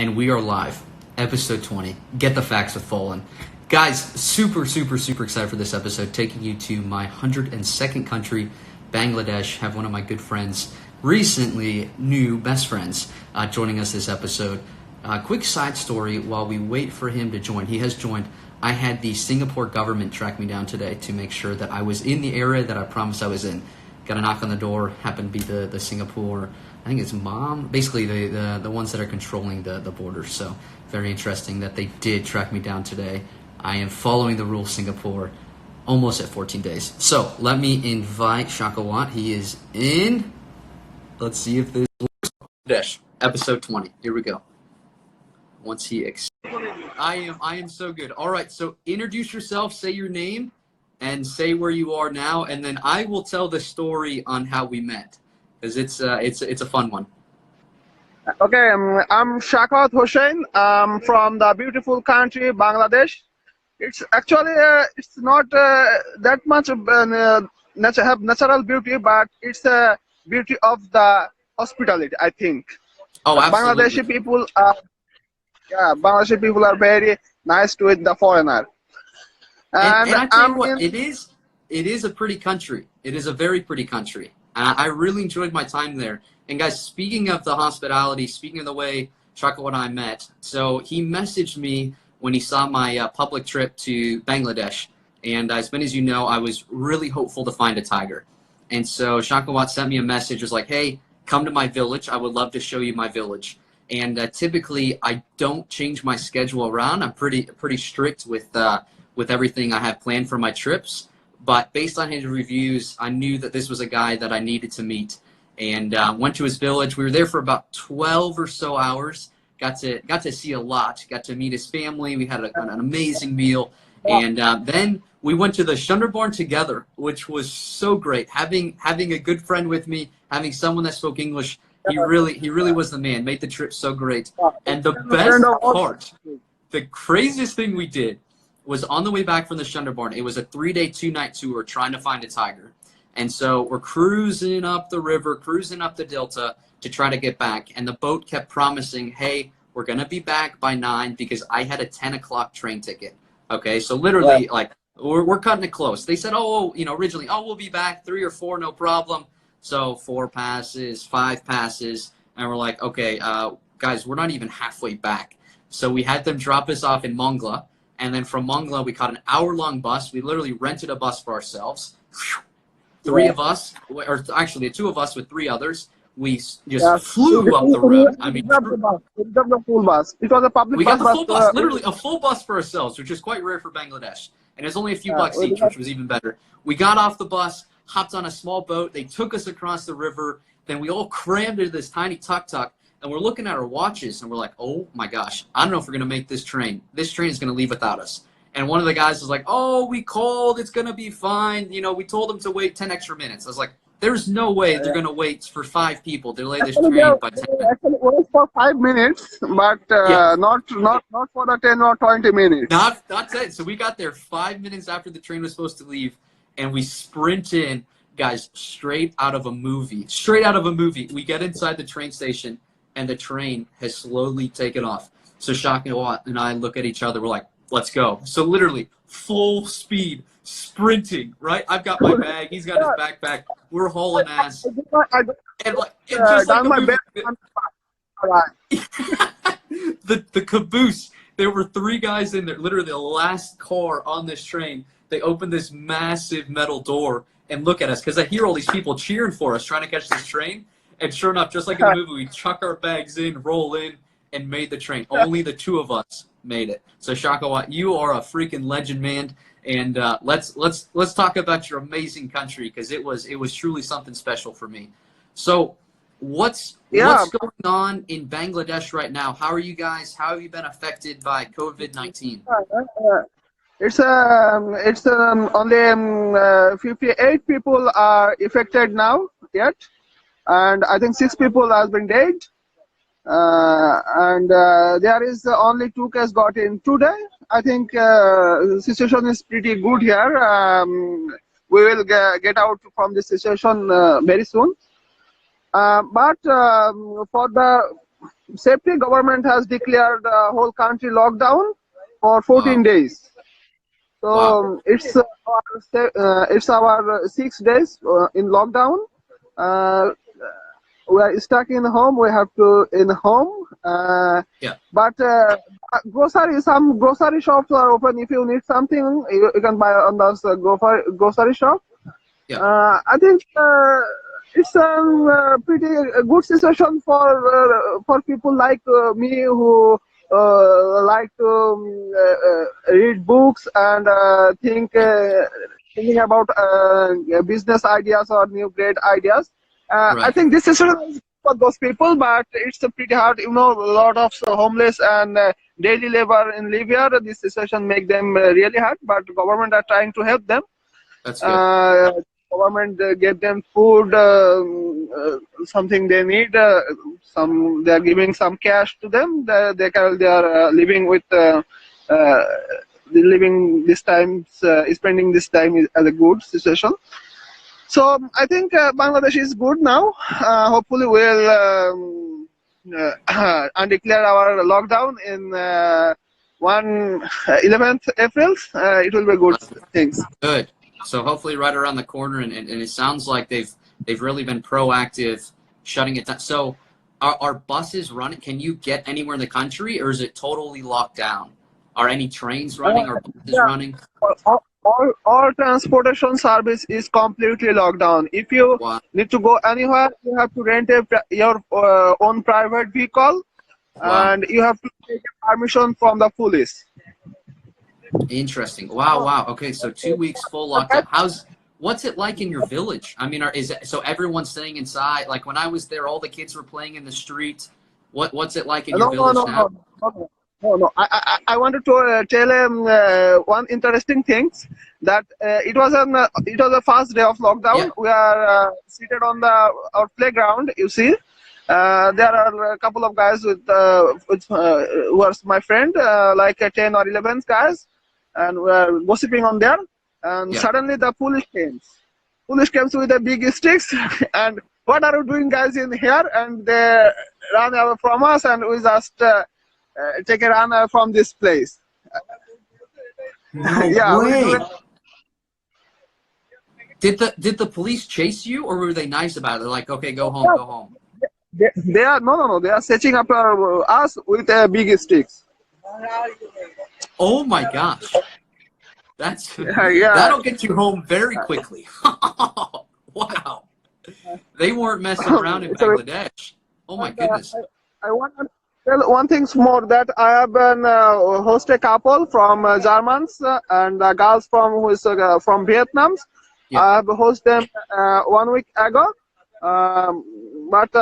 and we are live. Episode 20. Get the facts with Folan. Guys, super excited for this episode. Taking you to my 102nd country, Bangladesh. Have one of my good friends, recently new best friends, joining us this episode. Quick side story while we wait for him to join. He has joined. I had the Singapore government track me down today to make sure that I was in the area that I promised I was in. Got a knock on the door, happened to be the Singapore, I think it's mom, basically the ones that are controlling the border. So very interesting that they did track me down today. I am following the rules Singapore, almost at 14 days. So let me invite Shakawat. He is in. Let's see if this works. Episode 20. Here we go. Once he I am so good. All right, so introduce yourself, say your name, and say where you are now, and then I will tell the story on how we met, because it's a fun one. Okay, I'm Shakawat Hossain. I'm from the beautiful country Bangladesh. It's actually it's not that much have natural beauty, but it's the beauty of the hospitality, I think. Oh, absolutely. Bangladeshi people are very nice to the foreigner. And I tell you what, it is a pretty country. It is a very pretty country. I really enjoyed my time there. And guys, speaking of the hospitality, speaking of the way Shakawat and I met, so he messaged me when he saw my public trip to Bangladesh. And as many as you know, I was really hopeful to find a tiger. And so Shakawat sent me a message, was like, hey, come to my village. I would love to show you my village. And typically, I don't change my schedule around. I'm pretty strict with everything I have planned for my trips. But based on his reviews, I knew that this was a guy that I needed to meet. And went to his village. We were there for about 12 or so hours. Got to see a lot. Got to meet his family. We had an amazing meal. And then we went to the Shunderborn together, which was so great. Having a good friend with me, having someone that spoke English. He really was the man. Made the trip so great. And the best part, the craziest thing we did was on the way back from the Shunderborn. It was a 3-day, 2-night tour trying to find a tiger. And so we're cruising up the river, cruising up the delta to try to get back. And the boat kept promising, hey, we're going to be back by 9 because I had a 10 o'clock train ticket. Okay, so literally, like, we're cutting it close. They said, originally, we'll be back 3 or 4, no problem. So 4 passes, 5 passes, and we're like, okay, guys, we're not even halfway back. So we had them drop us off in Mongla, and then from Mongla, we caught an hour-long bus. We literally rented a bus for ourselves. 3 of us, or actually 2 of us with 3 others, we just flew up the road. I mean, the full bus. It was a public bus. We got the full bus, literally a full bus for ourselves, which is quite rare for Bangladesh. And it's only a few bucks each, which was even better. We got off the bus, hopped on a small boat. They took us across the river. Then we all crammed into this tiny tuk-tuk, and we're looking at our watches, and we're like, oh my gosh, I don't know if we're going to make this train. This train is going to leave without us. And one of the guys was like, oh, we called. It's going to be fine. You know, we told them to wait 10 extra minutes. I was like, there's no way they're going to wait for 5 people to delay this train by 10 minutes. Actually, it was for 5 minutes, but not for the 10 or 20 minutes. Not 10. So we got there 5 minutes after the train was supposed to leave, and we sprint in, guys, straight out of a movie. Straight out of a movie. We get inside the train station, and the train has slowly taken off. So Shakawat and I look at each other. We're like, let's go. So literally, full speed, sprinting, right? I've got my bag. He's got his backpack. We're hauling ass. The caboose, there were 3 guys in there, literally the last car on this train. They opened this massive metal door and look at us, because I hear all these people cheering for us, trying to catch this train. And sure enough, just like in the movie, we chuck our bags in, roll in, and made the train. Only the 2 of us made it. So Shakawat, you are a freaking legend, man. And let's talk about your amazing country, because it was truly something special for me. So what's going on in Bangladesh right now? How are you guys? How have you been affected by COVID-19? It's only 58 people are affected now yet, and I think 6 people has been dead. And there is only 2 cases got in today. I think the situation is pretty good here. We will get out from this situation very soon. But for the safety, government has declared the whole country lockdown for 14 Wow. days. Wow. So it's our 6 days in lockdown. Uh, we are stuck in home. We have to in home. Yeah. But some grocery shops are open. If you need something, you can buy on the grocery shop. Yeah. I think it's a pretty good situation for people like me who like to read books and thinking about business ideas or new great ideas. I Right. think this is for those people, but it's pretty hard. A lot of homeless and daily labor in Libya. This situation make them really hard, but government are trying to help them. That's good. Government get them food, something they need. They are giving some cash to them. They are living with living this time, spending this time as a good situation. So I think Bangladesh is good now. Hopefully we'll and declare our lockdown in 11th April. It will be good things. Good. So hopefully right around the corner, and it sounds like they've really been proactive shutting it down. So are buses running? Can you get anywhere in the country, or is it totally locked down? Are any trains running or buses running? All transportation service is completely locked down. If you need to go anywhere, you have to rent your own private vehicle, and you have to take permission from the police. Interesting. Wow, wow. Okay, so 2 weeks full lockdown. What's it like in your village? I mean, so everyone's staying inside? Like when I was there, all the kids were playing in the street. What's it like in your village now? No. I wanted to tell one interesting thing that it was the first day of lockdown. Yeah. We are seated on our playground. You see, there are a couple of guys with who was my friend, like 10 or 11 guys, and we are gossiping on there. And suddenly the police came. Police came with the big sticks and what are you doing, guys, in here? And they ran away from us, and we just take a run from this place. No way. Did the police chase you, or were they nice about it? They're like, okay, go home, go home. They are no. They are setting up us with big sticks. Oh my gosh. That'll get you home very quickly. Wow. They weren't messing around in Bangladesh. Oh my goodness. I want to tell one thing more, that I have been host a couple from Germans and girls from Vietnam. Yeah. I have hosted them 1 week ago. But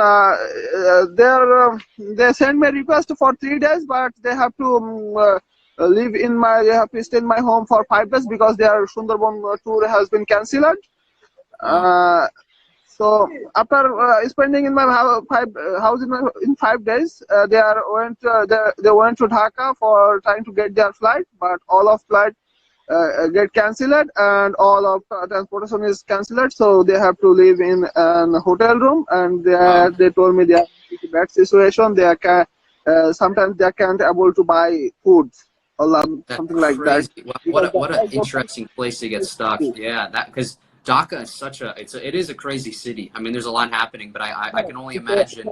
they sent me a request for 3 days, but they have to they have to stay in my home for 5 days because their Sundarban tour has been cancelled. So after spending in my house in 5 days, they went to Dhaka for trying to get their flight, but all of flight get cancelled and all of transportation is cancelled. So they have to live in a hotel room, and they told me they are in a bad situation. They can sometimes they can't able to buy food or something like that. What an interesting place to get stuck. Yeah, because Dhaka is it is a crazy city. I mean, there's a lot happening, but I can only imagine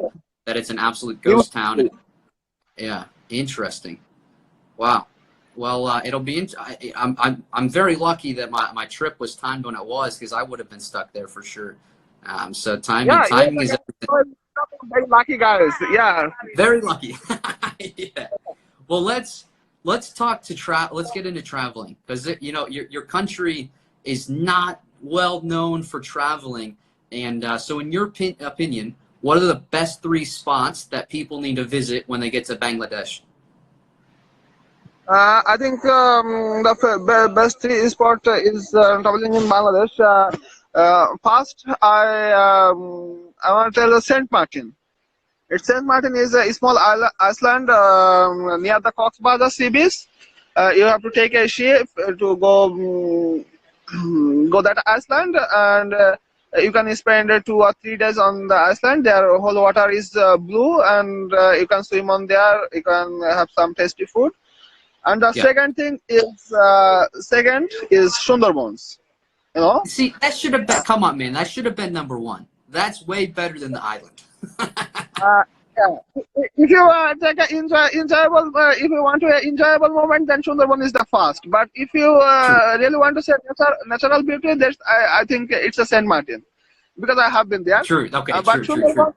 that it's an absolute ghost town. Yeah, interesting. Wow. Well, it'll be. I'm very lucky that my trip was timed when it was, because I would have been stuck there for sure. So timing is everything. Very lucky, guys. Yeah. Very lucky. Yeah. Well, let's talk to let's get into traveling, because your country is not well known for traveling, and so in your opinion, what are the best 3 spots that people need to visit when they get to Bangladesh? I think the best spot is traveling in Bangladesh. First, I want to tell Saint Martin. Saint Martin is a small island near the Cox's sea beach. You have to take a ship to go that island, and You can spend 2 or 3 days on the Iceland. Their whole water is blue, and you can swim on there. You can have some tasty food. And the Yeah. second is Sundarbans. You know. See, that should have been. Come on, man. That should have been #1. That's way better than the island. Yeah. If you take an enjoyable, if you want to enjoyable moment, then Sundarban is the first. But if you really want to say natural beauty, I think it's a Saint Martin, because I have been there. True. Okay. But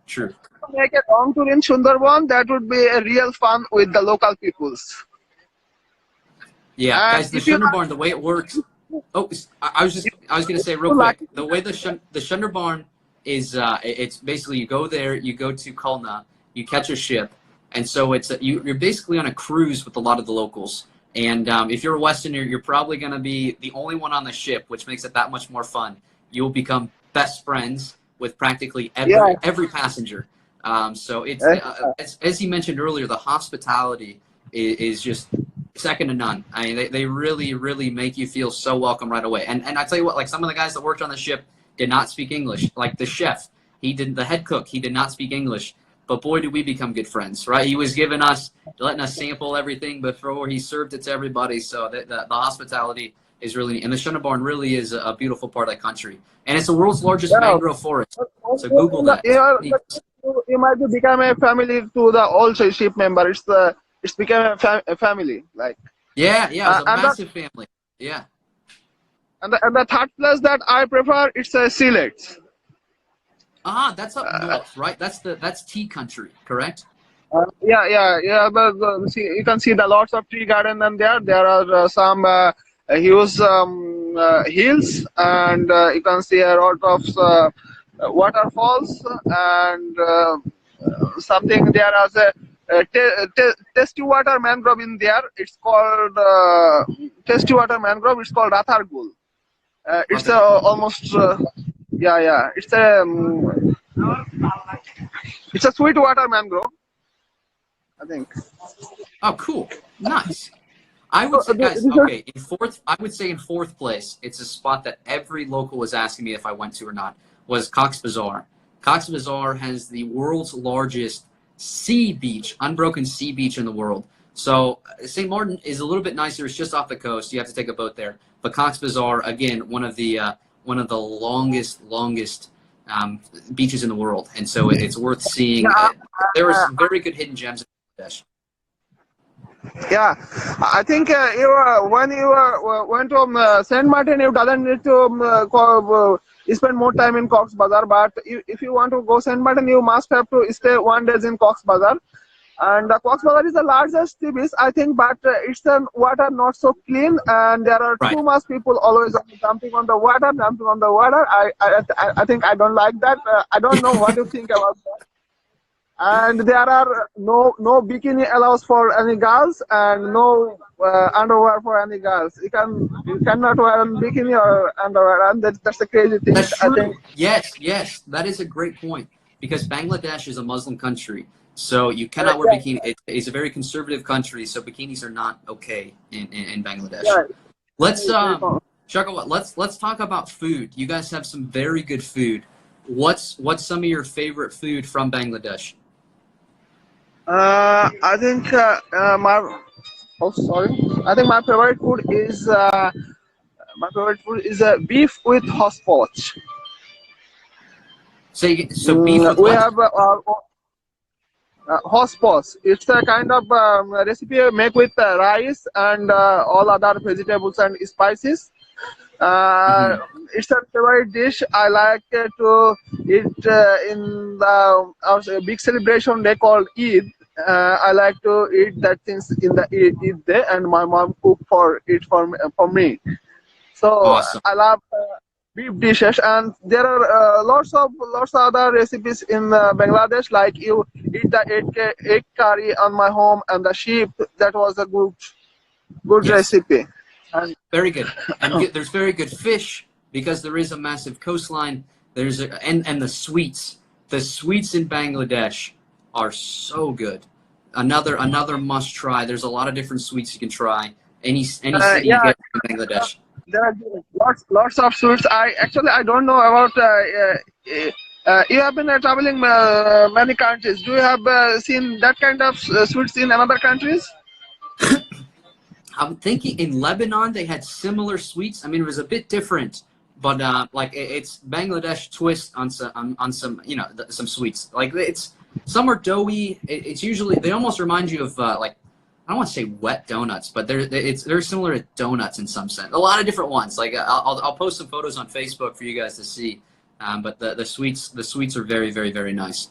True. to make a long tour in Sundarban, that would be a real fun with the local peoples. Yeah, And guys, the Sundarban, the way it works. Oh, I was going to say real quick. The way the Sundarban is, it's basically you go there, you go to Kulna, you catch a ship, and so it's you're basically on a cruise with a lot of the locals. And if you're a Westerner, you're probably going to be the only one on the ship, which makes it that much more fun. You'll become best friends with practically every passenger. So it's as you mentioned earlier, the hospitality is just second to none. I mean, they really make you feel so welcome right away. And I tell you what, like some of the guys that worked on the ship did not speak English. Like the chef, the head cook, he did not speak English. But boy, did we become good friends, right? He was letting us sample everything before he served it to everybody. So the hospitality is really neat. And the Sundarban really is a beautiful part of the country. And it's the world's largest mangrove forest. So Google that. You might become a family to the old ship member. It's become a family. Like yeah, it's a massive family. Yeah. And the third place that I prefer, it's Sylhet. That's up north, right? That's tea country, correct? Yeah. But you can see the lots of tea garden, and there are some huge hills, and you can see a lot of waterfalls, and something there as a tasty water mangrove in there. It's called tasty water mangrove. It's called Rathargul. It's almost it's a sweet water mangrove, I think. Oh, cool, nice. I would say, guys, okay, I would say in fourth place, it's a spot that every local was asking me if I went to or not, was Cox's Bazar. Cox's Bazar has the world's largest sea beach, unbroken sea beach in the world. So St. Martin is a little bit nicer. It's just off the coast. You have to take a boat there. But Cox's Bazar, again, one of the longest beaches in the world, and so it's worth seeing. There are some very good hidden gems in Bangladesh. Yeah, I think when you went to Saint Martin, you doesn't need to spend more time in Cox's Bazar. But if you want to go Saint Martin, you must have to stay 1 day in Cox's Bazar. And Cox's Bazar is the largest sea beach, I think, but it's water not so clean, and there are too much people always jumping on the water. I think I don't like that. I don't know what you think about that. And there are no bikini allows for any girls, and no underwear for any girls. You cannot wear a bikini or underwear, and that's a crazy thing. That's true. I think. Yes, that is a great point, because Bangladesh is a Muslim country. So you cannot wear bikini. It's a very conservative country, so bikinis are not okay in Bangladesh. Yeah. Let's Shaka, let's talk about food. You guys have some very good food. What's some of your favorite food from Bangladesh? I think I think my favorite food is beef with horseradish. So beef with we have horseradish. It's a kind of recipe made with rice and all other vegetables and spices. It's a favorite dish. I like to eat in the big celebration they call Eid. I like to eat that things in the Eid day, and my mom cook for me. So awesome. I love beef dishes, and there are lots of other recipes in Bangladesh. Like you eat the egg curry on my home, and the sheep. That was a good recipe. And very good. And there's very good fish, because there is a massive coastline. There's and the sweets. The sweets in Bangladesh are so good. Another must try. There's a lot of different sweets you can try. Any city you get in Bangladesh. there are lots of sweets. I don't know about. You have been traveling many countries. Do you have seen that kind of sweets in other countries? I'm thinking in Lebanon they had similar sweets. I mean, it was a bit different, but like it's Bangladesh twist on some some sweets. Like it's some are doughy. It's usually they almost remind you of like I don't want to say wet donuts, but they're similar to donuts in some sense. A lot of different ones. Like I'll post some photos on Facebook for you guys to see. But the sweets are very very very nice.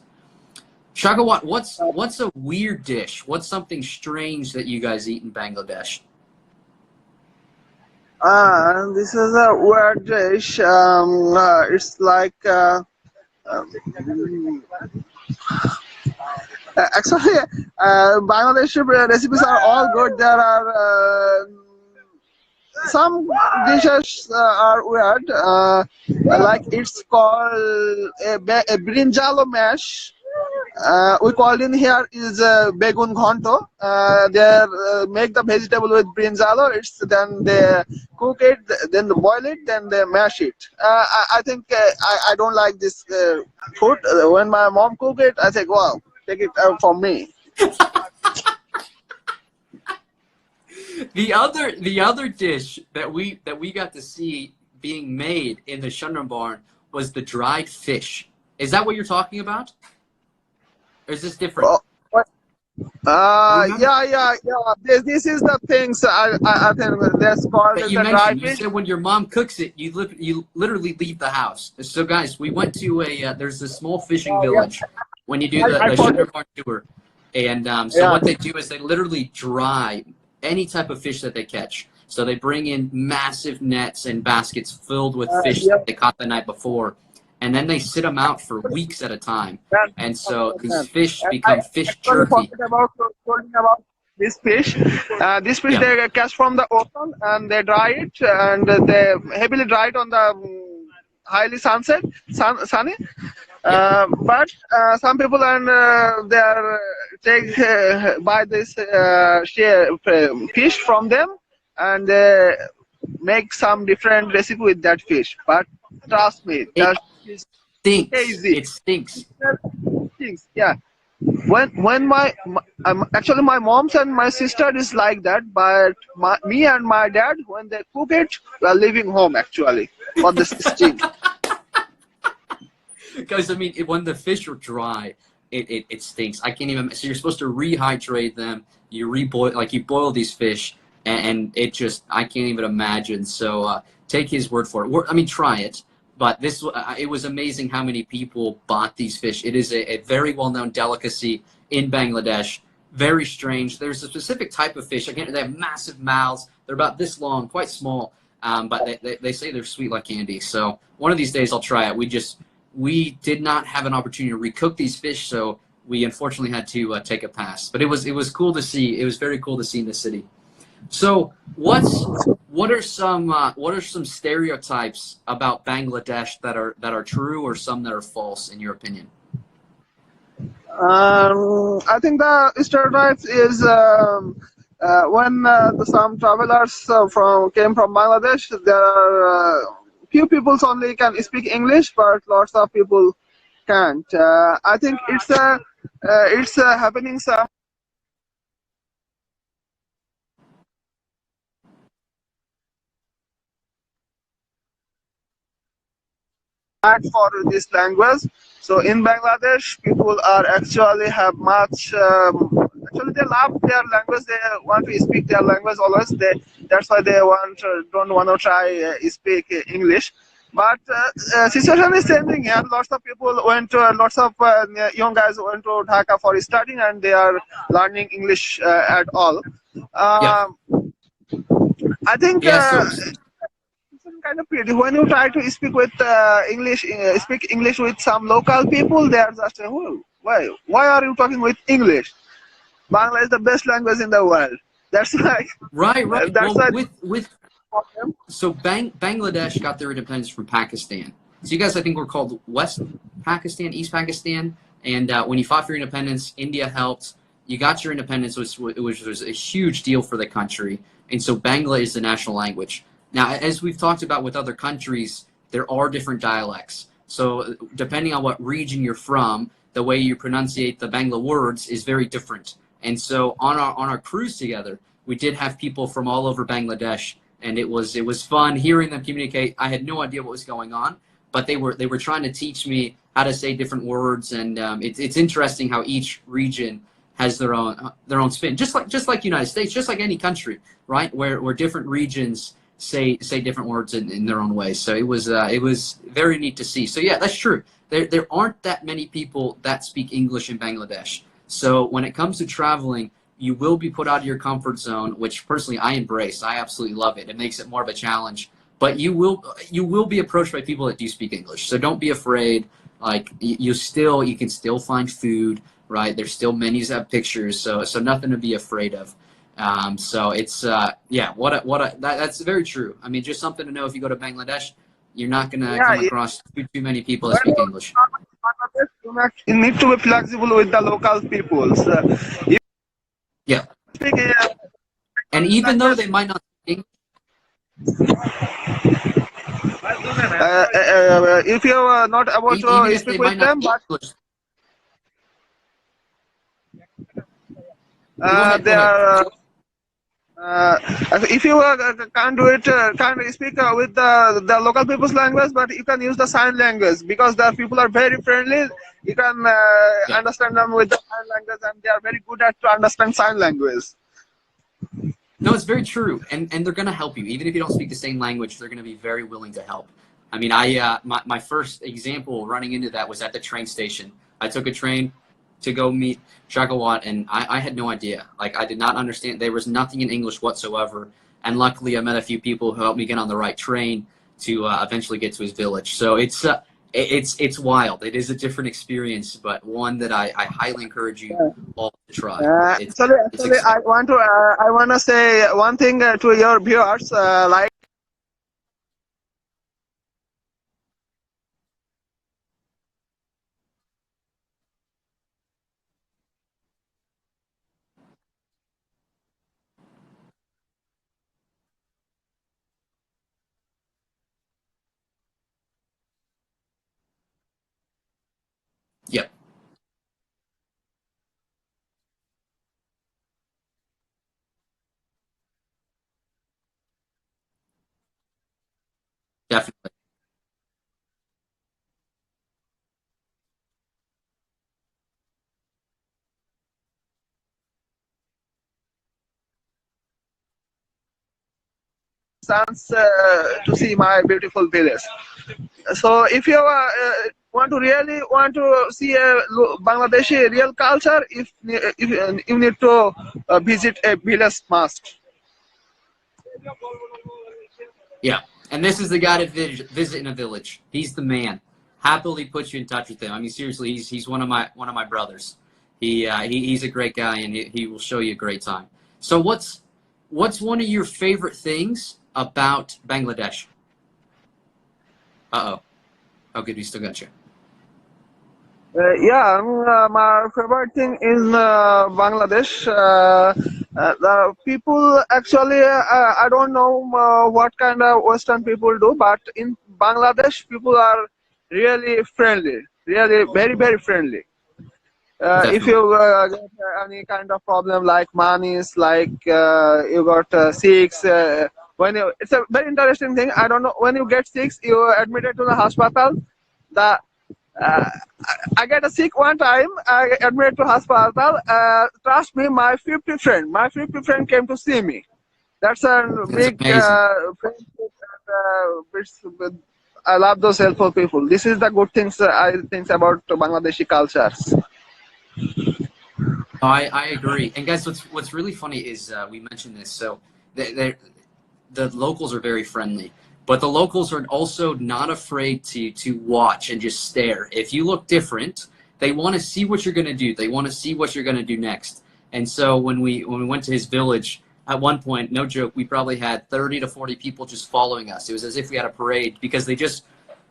Shagawat, what's a weird dish? What's something strange that you guys eat in Bangladesh? This is a weird dish. It's like um, actually Bangladeshi recipes are all good. There are some dishes are weird. Like it's called a brinjalo mash. We called in here is begun ghonto. They make the vegetable with brinjalo. It's then they cook it, then they boil it, then they mash it. I think I don't like this food. When my mom cook it, I think, wow, take it from me. The other dish that we got to see being made in the Shundram barn was the dried fish. Is that what you're talking about? Or is this different? Oh, yeah. This is the things I think that's called that you the dry mentioned. You fish. said when your mom cooks it, you literally leave the house. So guys, we went to a there's this small fishing Yeah, village when you do the I forgot. Shundram barn tour, and so Yeah, what they do is they literally dry any type of fish that they catch. So they bring in massive nets and baskets filled with fish yeah. that they caught the night before, and then they sit them out for weeks at a time. That's And so these 100%. fish And I become fish actually jerky. forgot about talking about this fish. This fish Yeah, they catch from the ocean and they dry it and they heavily dry it on the highly sunny. yeah. But some people and they are take buy this fish from them and they make some different recipe with that fish. But trust me, It that is stinks. crazy. It stinks. Things, yeah. When actually my mom's and my sister is like that, but me and my dad when they cook it, we are leaving home actually for this steam. Because I mean, when the fish are dry, it stinks. I can't even. So you're supposed to rehydrate them. You reboil, like you boil these fish, and it just I can't even imagine. So take his word for it. I mean, try it. But this it was amazing how many people bought these fish. It is a very well known delicacy in Bangladesh. Very strange. There's a specific type of fish. Again, they have massive mouths. They're about this long, quite small. But they say they're sweet like candy. So one of these days I'll try it. We did not have an opportunity to recook these fish, so we unfortunately had to take a pass. But it was cool to see. It was very cool to see in the city. So what are some stereotypes about Bangladesh that are true or some that are false in your opinion? I think the stereotypes is when some travelers came from Bangladesh, there are few people only can speak English, but lots of people can't. I think it's happening some bad for this language. So in Bangladesh, people are actually have much. Actually, they love their language. They want to speak their language always. That's why they don't want to try speak English. But situation is changing here. Lots of people lots of young guys went to Dhaka for studying, and they are learning English at all. Yeah. Um, I think. Yeah. So It's kind of pretty. When you try to speak with speak English with some local people, they are just saying, "Oh, why are you talking with English? Bangla is the best language in the world." That's why. right. That's Well, why. with so Bangladesh got their independence from Pakistan. So you guys, I think, were called West Pakistan, East Pakistan, and when you fought for your independence, India helped. You got your independence, which was a huge deal for the country. And so Bangla is the national language. Now, as we've talked about with other countries, there are different dialects. So depending on what region you're from, the way you pronunciate the Bangla words is very different. And so on our cruise together, we did have people from all over Bangladesh, and it was fun hearing them communicate. I had no idea what was going on, but they were trying to teach me how to say different words, and it's interesting how each region has their own spin, just like United States, just like any country, right? Where different regions say different words in their own way. So it was very neat to see. So yeah, that's true. There aren't that many people that speak English in Bangladesh. So when it comes to traveling, you will be put out of your comfort zone, which personally I embrace. I absolutely love it. It makes it more of a challenge. But you will be approached by people that do speak English. So don't be afraid. Like you can still find food, right? There's still menus that have pictures, so nothing to be afraid of. So it's yeah, that's very true. I mean, just something to know if you go to Bangladesh, you're not gonna Yeah, come across too many people that when speak English. you need to be flexible with the local peoples. If Yeah, you speak and even though language, they might not speak if you are not able even to if they speak with might not them, speak but English, go ahead, they go ahead. are. If you can't do it, can't speak with the local people's language, but you can use the sign language because the people are very friendly. You can Yeah. understand them with the sign language, and they are very good at to understand sign language. No, it's very true, and they're gonna help you even if you don't speak the same language. They're gonna be very willing to help. I mean, my first example running into that was at the train station. I took a train to go meet Shakawat, and I had no idea. Like, I did not understand. There was nothing in English whatsoever, and luckily I met a few people who helped me get on the right train to eventually get to his village. So it's wild. It is a different experience, but one that I highly encourage you all to try. It's Actually, exciting. I want to say one thing to your viewers. Like, Yep, definitely. chance to see my beautiful village. So, if you want to really want to see a Bangladeshi real culture, if you need to visit a village must. Yeah, and this is the guy to visit in a village. He's the man. Happily put you in touch with him. I mean, seriously, he's one of my brothers. He's a great guy, and he will show you a great time. So what's one of your favorite things about Bangladesh? Uh oh. Oh, good. We still got you. Yeah, my favorite thing is Bangladesh. The people actually, I don't know what kind of Western people do, but in Bangladesh, people are really friendly, really very, very friendly. If Definitely. you get any kind of problem like monies, like you got sick, when you, it's a very interesting thing. I don't know, when you get sick, you are admitted to the hospital. The uh, I get a sick one time. I admitted to hospital. Trust me, my 50 friend came to see me. That's a That's big amazing. friendship. I love those helpful people. This is the good things I think about Bangladeshi cultures. Oh, I agree. And guys, what's really funny is we mentioned this. So the locals are very friendly, but the locals are also not afraid to watch and just stare. If you look different, they want to see what you're going to do. They want to see what you're going to do next. And so when we went to his village, at one point, no joke, we probably had 30 to 40 people just following us. It was as if we had a parade because they just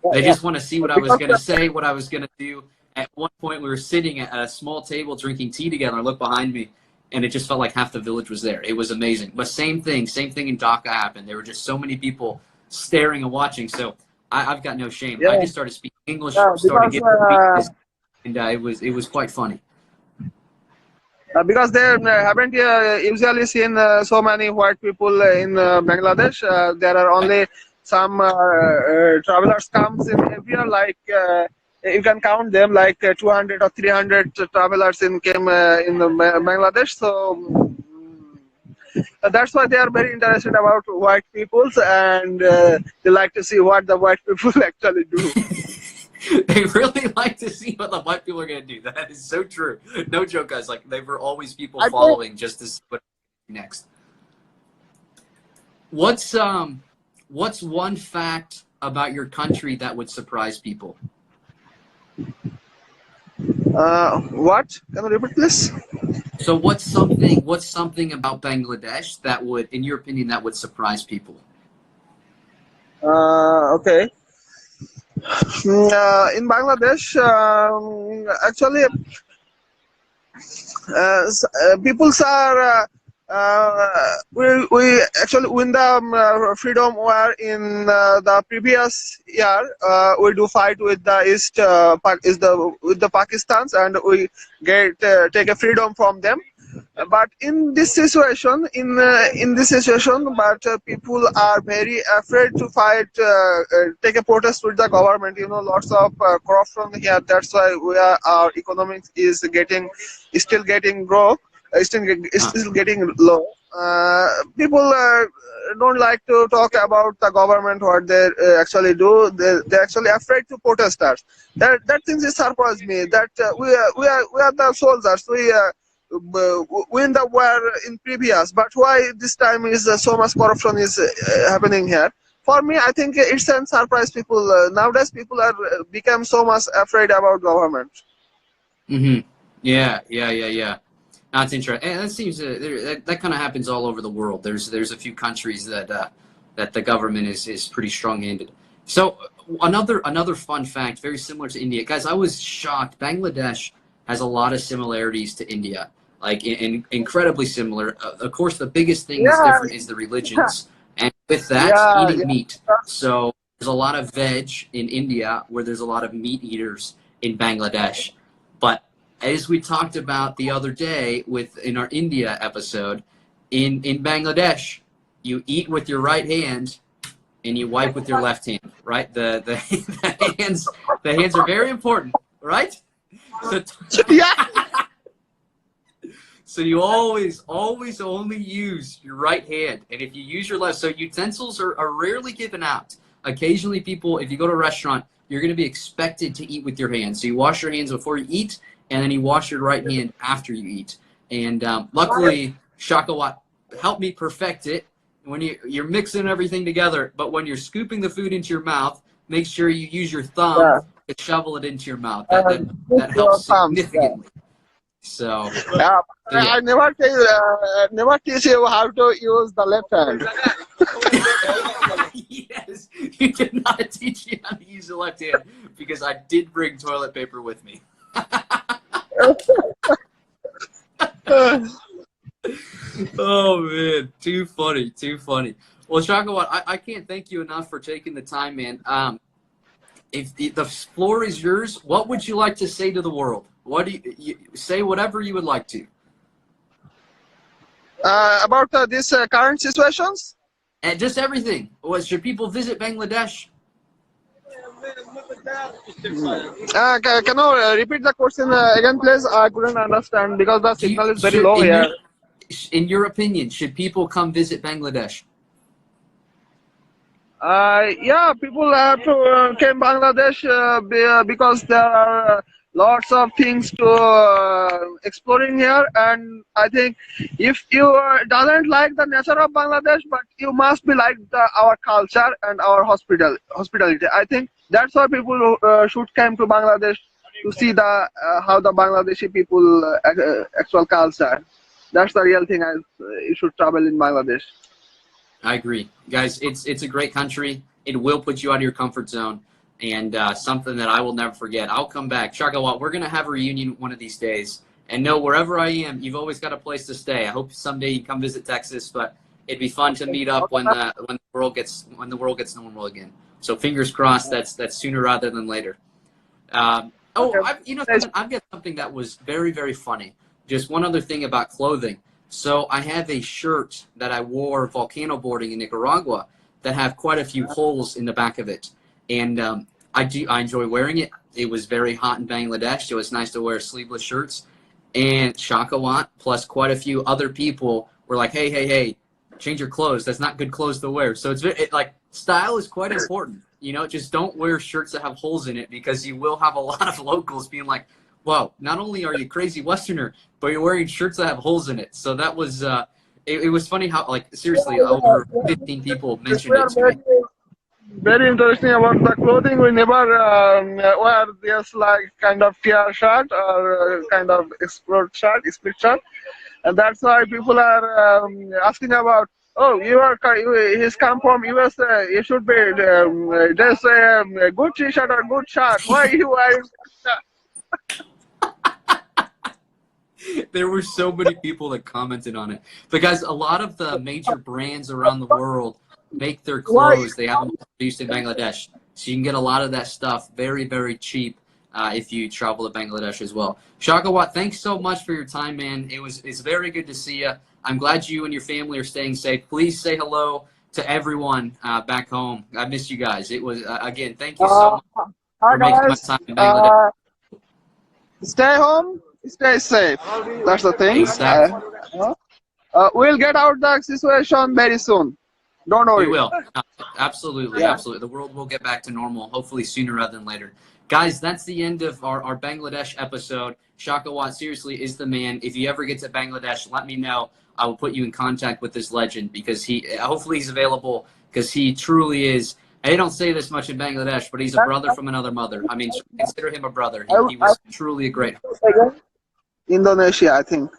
want to see what I was Because going to say, what I was going to do. At one point, we were sitting at a small table drinking tea together. I look behind me, and it just felt like half the village was there. It was amazing. But same thing in Dhaka happened. There were just so many people staring and watching. So I've got no shame. Yeah, I just started speaking English, yeah, started getting speeches, and it was quite funny. Because they haven't usually seen so many white people in Bangladesh. There are only some travelers comes in every year, like you can count them like 200 or 300 travelers came in Bangladesh. So that's why they are very interested about white peoples, and they like to see what the white people actually do. They really like to see what the white people are going to do. That is so true. No joke, guys. Like, there were always people following just to see what next. What's one fact about your country that would surprise people? What? Can you repeat this? So what's something about Bangladesh that would, in your opinion, that would surprise people? Okay. In Bangladesh, actually, people are we actually win the freedom war in the previous year. We do fight with the East with the Pakistans, and we get take a freedom from them. But in this situation, people are very afraid to fight, take a protest with the government. You know, lots of corruption here. That's why our economy is still getting still getting low. People don't like to talk about the government, what they actually do. They're actually afraid to protesters. That thing is surprised me. That we are the soldiers. We win the war in previous, but why this time is so much corruption is happening here? For me, I think it's a surprise. People nowadays people are become so much afraid about government. Mm-hmm. Yeah. That's interesting. And that seems that kind of happens all over the world. There's a few countries that that the government is pretty strong-handed. So another fun fact, very similar to India, guys. I was shocked. Bangladesh has a lot of similarities to India, like incredibly similar. Of course, the biggest thing that's different is the religions, and with that, eating meat. So there's a lot of veg in India, where there's a lot of meat eaters in Bangladesh. But as we talked about the other day in our India episode, in Bangladesh, you eat with your right hand and you wipe with your left hand, right? The hands are very important, right? So, so you always only use your right hand, and if you use your left, so utensils are rarely given out. Occasionally, people, if you go to a restaurant, you're going to be expected to eat with your hands. So you wash your hands before you eat, and then you wash your right hand after you eat. And luckily, Shakawat helped me perfect it. When you're mixing everything together, but when you're scooping the food into your mouth, make sure you use your thumb to shovel it into your mouth. That helps significantly. So I never teach you how to use the left hand. Yes, you did not teach me how to use the left hand, because I did bring toilet paper with me. Oh man, too funny. Well, Shakawat, I can't thank you enough for taking the time, man. If the floor is yours, what would you like to say to the world? What do you say? Whatever you would like to. About these current situations? And just everything. Should people visit Bangladesh? Can you repeat the question again, please? I couldn't understand because the signal is very low here. In your opinion, should people come visit Bangladesh? Yeah, people have to came Bangladesh because there are lots of things to exploring here, and I think if you doesn't like the nature of Bangladesh, but you must be like our culture and our hospitality. I think that's why people should come to Bangladesh to see the how the Bangladeshi people actual culture. That's the real thing. You should travel in Bangladesh. I agree, guys. It's a great country. It will put you out of your comfort zone, and something that I will never forget. I'll come back, Shakawat. We're gonna have a reunion one of these days, And know wherever I am, you've always got a place to stay. I hope someday you come visit Texas, but it'd be fun to meet up when the world gets normal again. So fingers crossed that's sooner rather than later. I've got something that was very, very funny. Just one other thing about clothing. So I have a shirt that I wore volcano boarding in Nicaragua that have quite a few holes in the back of it. And I enjoy wearing it. It was very hot in Bangladesh, so it's nice to wear sleeveless shirts. And Shakawat plus quite a few other people were like, hey, change your clothes. That's not good clothes to wear. So like style is quite important. Just don't wear shirts that have holes in it, because you will have a lot of locals being like, wow, not only are you a crazy Westerner, but you're wearing shirts that have holes in it. So that was, it was funny how, like, seriously, over 15 people mentioned it to me. Very interesting about the clothing. We never wear this like kind of tear shirt or kind of split shirt, and that's why people are asking about. Oh, he's come from USA. You should be just a good T-shirt or good shirt. Why are you wearing? There were so many people that commented on it, because a lot of the major brands around the world make their clothes. They have them produced in Bangladesh, so you can get a lot of that stuff very, very cheap if you travel to Bangladesh as well. Shakawat, thanks so much for your time, man. It's very good to see you. I'm glad you and your family are staying safe. Please say hello to everyone back home. I miss you guys. It was again, thank you so much for making my time in Bangladesh. Stay home, stay safe. That's the thing. Exactly. We'll get out the situation very soon. Don't worry. We will. Absolutely, absolutely. The world will get back to normal, hopefully sooner rather than later. Guys, that's the end of our Bangladesh episode. Shakawat seriously is the man. If you ever get to Bangladesh, let me know. I will put you in contact with this legend, because hopefully he's available, because he truly is. I don't say this much in Bangladesh, but he's a brother from another mother. I mean, consider him a brother. He was truly a great host. Indonesia, I think.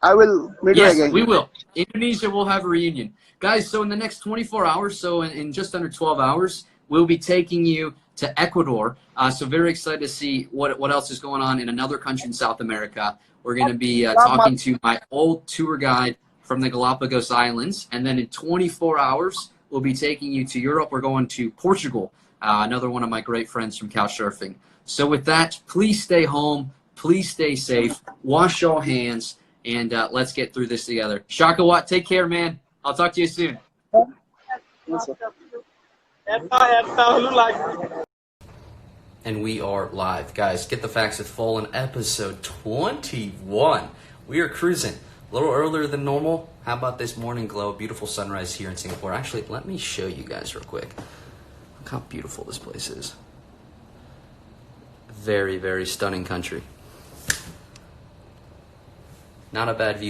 I will meet you again. Yes, we will. Indonesia will have a reunion. Guys, so in the next 24 hours, so in just under 12 hours, we'll be taking you to Ecuador. So very excited to see what else is going on in another country in South America. We're going to be talking to my old tour guide from the Galapagos Islands. And then in 24 hours, we'll be taking you to Europe. We're going to Portugal, another one of my great friends from couchsurfing. So with that, please stay home. Please stay safe. Wash your hands. And let's get through this together. Shakawat, take care, man. I'll talk to you soon. And we are live. Guys, Get the Facts with Folan, episode 21. We are cruising a little earlier than normal. How about this morning glow? Beautiful sunrise here in Singapore. Actually, let me show you guys real quick. Look how beautiful this place is. Very, very stunning country. Not a bad view.